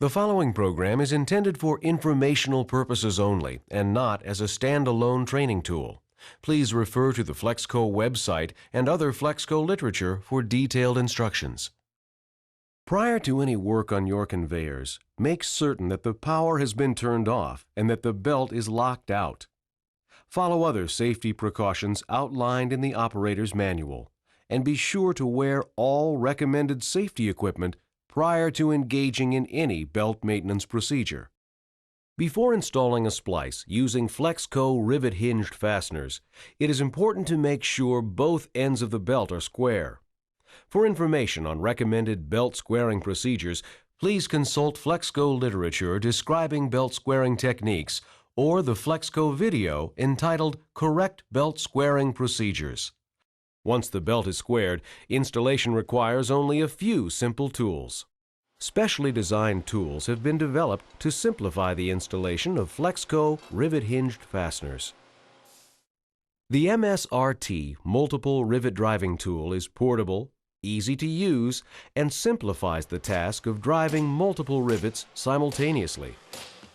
The following program is intended for informational purposes only and not as a standalone training tool. Please refer to the Flexco website and other Flexco literature for detailed instructions. Prior to any work on your conveyors, make certain that the power has been turned off and that the belt is locked out. Follow other safety precautions outlined in the operator's manual, and be sure to wear all recommended safety equipment prior to engaging in any belt maintenance procedure. Before installing a splice using Flexco rivet hinged fasteners, it is important to make sure both ends of the belt are square. For information on recommended belt squaring procedures, please consult Flexco literature describing belt squaring techniques or the Flexco video entitled Correct Belt Squaring Procedures. Once the belt is squared, installation requires only a few simple tools. Specially designed tools have been developed to simplify the installation of Flexco rivet hinged fasteners. The MSRT multiple rivet driving tool is portable, easy to use, and simplifies the task of driving multiple rivets simultaneously.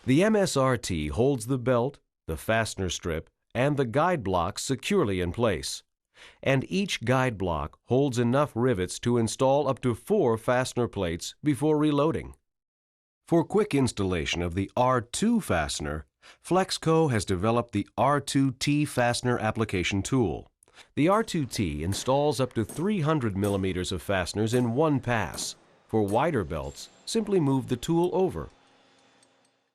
The MSRT holds the belt, the fastener strip, and the guide blocks securely in place, and each guide block holds enough rivets to install up to 4 fastener plates before reloading. For quick installation of the R2 fastener, Flexco has developed the R2T fastener application tool. The R2T installs up to 300 millimeters of fasteners in one pass. For wider belts, simply move the tool over.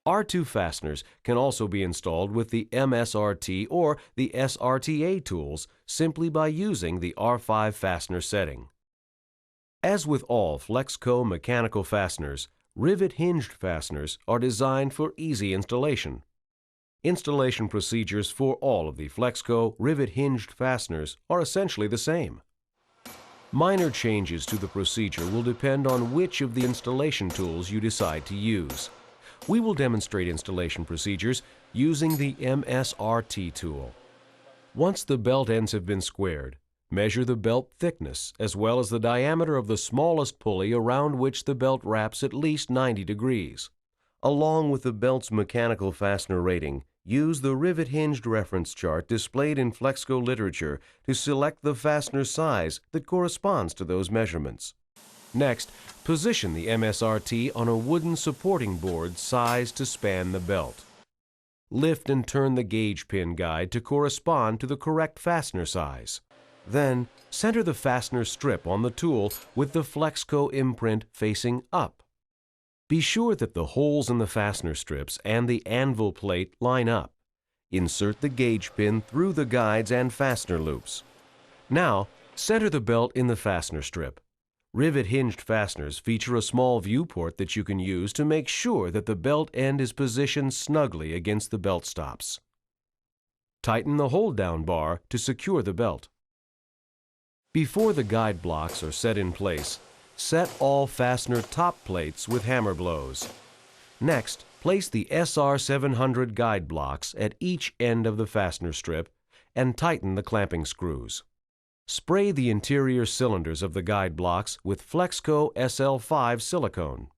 R2 fasteners can also be installed with the MSRT or the SRTA tools simply by using the R5 fastener setting. As with all Flexco mechanical fasteners, rivet hinged fasteners are designed for easy installation. Installation procedures for all of the Flexco rivet hinged fasteners are essentially the same. Minor changes to the procedure will depend on which of the installation tools you decide to use. We will demonstrate installation procedures using the MSRT tool. Once the belt ends have been squared, measure the belt thickness as well as the diameter of the smallest pulley around which the belt wraps at least 90 degrees. Along with the belt's mechanical fastener rating, use the rivet hinged reference chart displayed in Flexco literature to select the fastener size that corresponds to those measurements. Next, position the MSRT on a wooden supporting board sized to span the belt. Lift and turn the gauge pin guide to correspond to the correct fastener size. Then, center the fastener strip on the tool with the Flexco imprint facing up. Be sure that the holes in the fastener strips and the anvil plate line up. Insert the gauge pin through the guides and fastener loops. Now, center the belt in the fastener strip. Rivet hinged fasteners feature a small viewport that you can use to make sure that the belt end is positioned snugly against the belt stops. Tighten the hold-down bar to secure the belt. Before the guide blocks are set in place, set all fastener top plates with hammer blows. Next, place the SR700 guide blocks at each end of the fastener strip and tighten the clamping screws. Spray the interior cylinders of the guide blocks with Flexco SL5 silicone.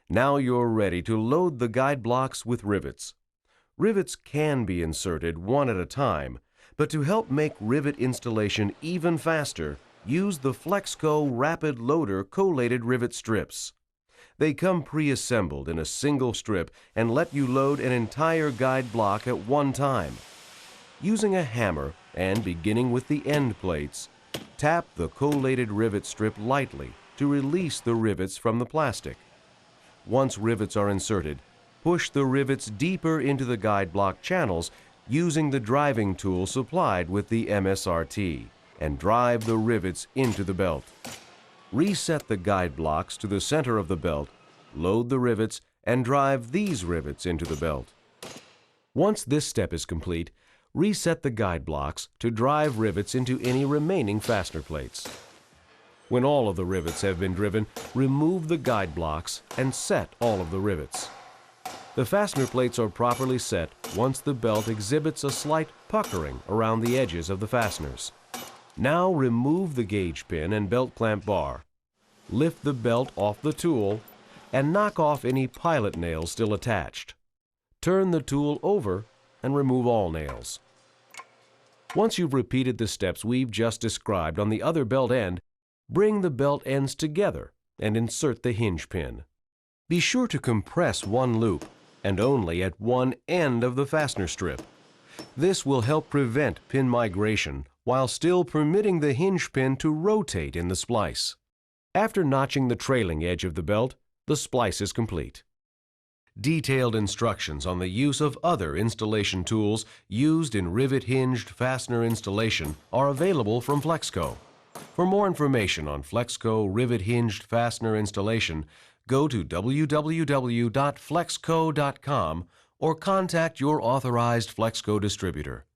Now you're ready to load the guide blocks with rivets. Rivets can be inserted one at a time, but to help make rivet installation even faster, use the Flexco Rapid Loader collated rivet strips. They come pre-assembled in a single strip and let you load an entire guide block at one time. Using a hammer and beginning with the end plates, tap the collated rivet strip lightly to release the rivets from the plastic. Once rivets are inserted, push the rivets deeper into the guide block channels using the driving tool supplied with the MSRT and drive the rivets into the belt. Reset the guide blocks to the center of the belt, load the rivets, and drive these rivets into the belt. Once this step is complete, reset the guide blocks to drive rivets into any remaining fastener plates. When all of the rivets have been driven, remove the guide blocks and set all of the rivets. The fastener plates are properly set once the belt exhibits a slight puckering around the edges of the fasteners. Now remove the gauge pin and belt clamp bar. Lift the belt off the tool and knock off any pilot nails still attached. Turn the tool over and remove all nails. Once you've repeated the steps we've just described on the other belt end, bring the belt ends together and insert the hinge pin. Be sure to compress one loop, and only at one end of the fastener strip. This will help prevent pin migration while still permitting the hinge pin to rotate in the splice. After notching the trailing edge of the belt, the splice is complete. Detailed instructions on the use of other installation tools used in rivet hinged fastener installation are available from Flexco. For more information on Flexco rivet hinged fastener installation, go to www.flexco.com or contact your authorized Flexco distributor.